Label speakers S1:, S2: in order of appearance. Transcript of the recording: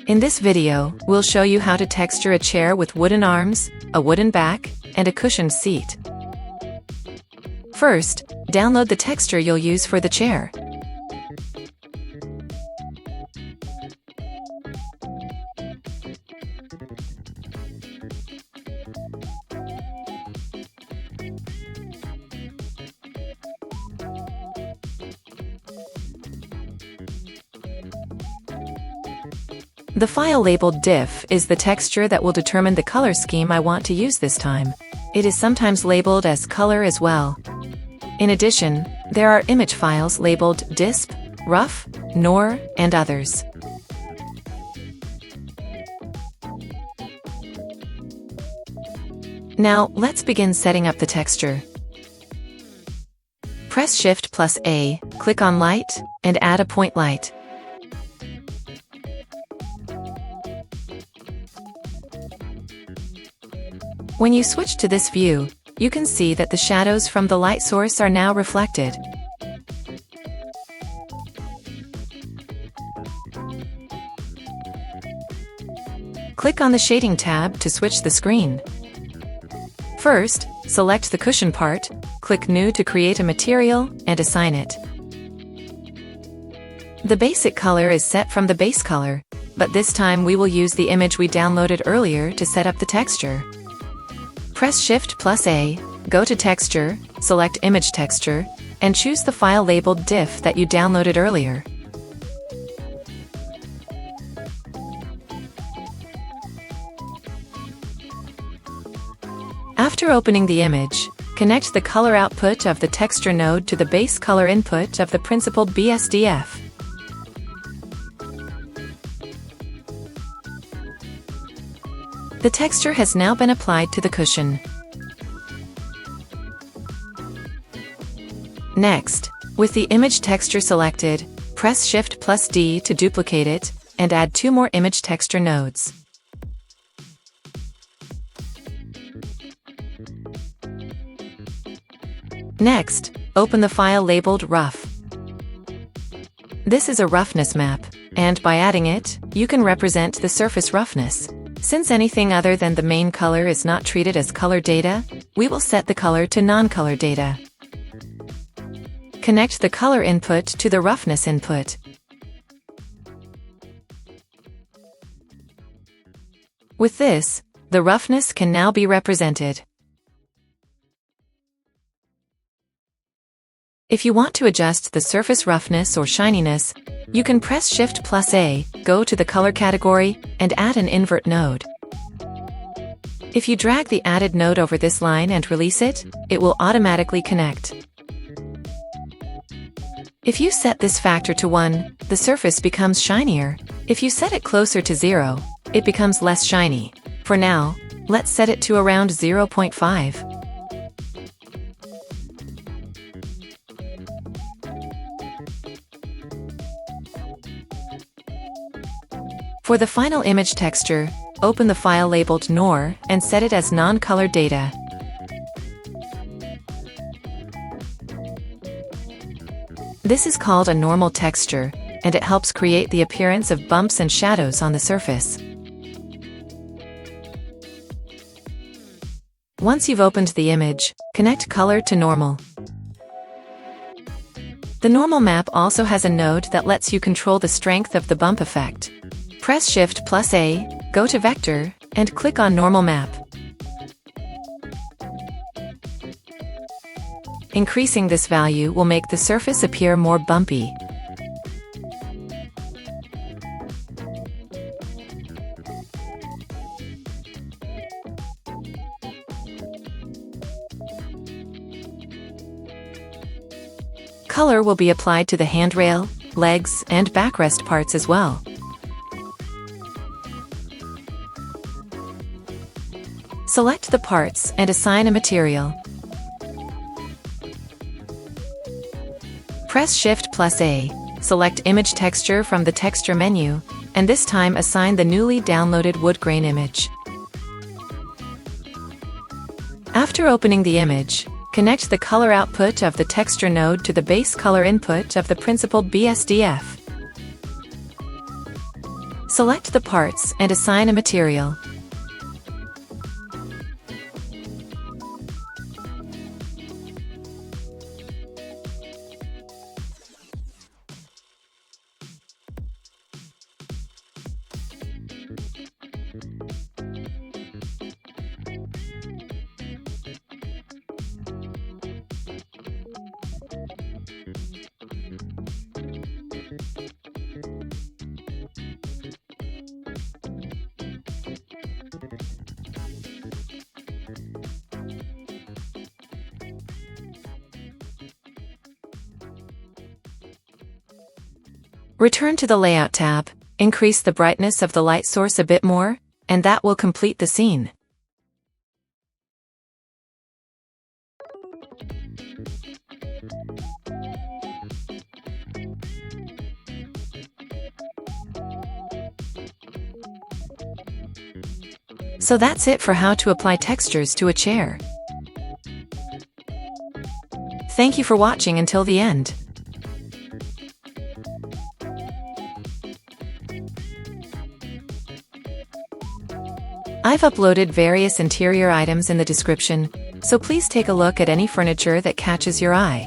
S1: In this video, we'll show you how to texture a chair with wooden arms, a wooden back, and a cushioned seat. First, download the texture you'll use for the chair. The file labeled diff is the texture that will determine the color scheme I want to use this time. It is sometimes labeled as color as well. In addition, there are image files labeled disp, rough, nor, and others. Now, let's begin setting up the texture. Press Shift+A, click on Light, and add a point light. When you switch to this view, you can see that the shadows from the light source are now reflected. Click on the Shading tab to switch the screen. First, select the cushion part, click New to create a material, and assign it. The basic color is set from the base color, but this time we will use the image we downloaded earlier to set up the texture. Press Shift+A, go to Texture, select Image Texture, and choose the file labeled diff that you downloaded earlier. After opening the image, connect the color output of the texture node to the base color input of the principled BSDF. The texture has now been applied to the cushion. Next, with the image texture selected, press Shift+D to duplicate it, and add 2 more image texture nodes. Next, open the file labeled rough. This is a roughness map, and by adding it, you can represent the surface roughness. Since anything other than the main color is not treated as color data, we will set the color to non-color data. Connect the color input to the roughness input. With this, the roughness can now be represented. If you want to adjust the surface roughness or shininess, you can press Shift+A, go to the color category, and add an invert node. If you drag the added node over this line and release it, it will automatically connect. If you set this factor to 1, the surface becomes shinier. If you set it closer to 0, it becomes less shiny. For now, let's set it to around 0.5. For the final image texture, open the file labeled nor and set it as non-color data. This is called a normal texture, and it helps create the appearance of bumps and shadows on the surface. Once you've opened the image, connect color to normal. The normal map also has a node that lets you control the strength of the bump effect. Press Shift+A, go to Vector, and click on Normal Map. Increasing this value will make the surface appear more bumpy. Color will be applied to the handrail, legs, and backrest parts as well. Select the parts and assign a material. Press Shift+A, select Image Texture from the Texture menu, and this time assign the newly downloaded wood grain image. After opening the image, connect the color output of the texture node to the base color input of the principled BSDF. Select the parts and assign a material. Return to the Layout tab, increase the brightness of the light source a bit more, and that will complete the scene. So that's it for how to apply textures to a chair. Thank you for watching until the end. I've uploaded various interior items in the description, so please take a look at any furniture that catches your eye.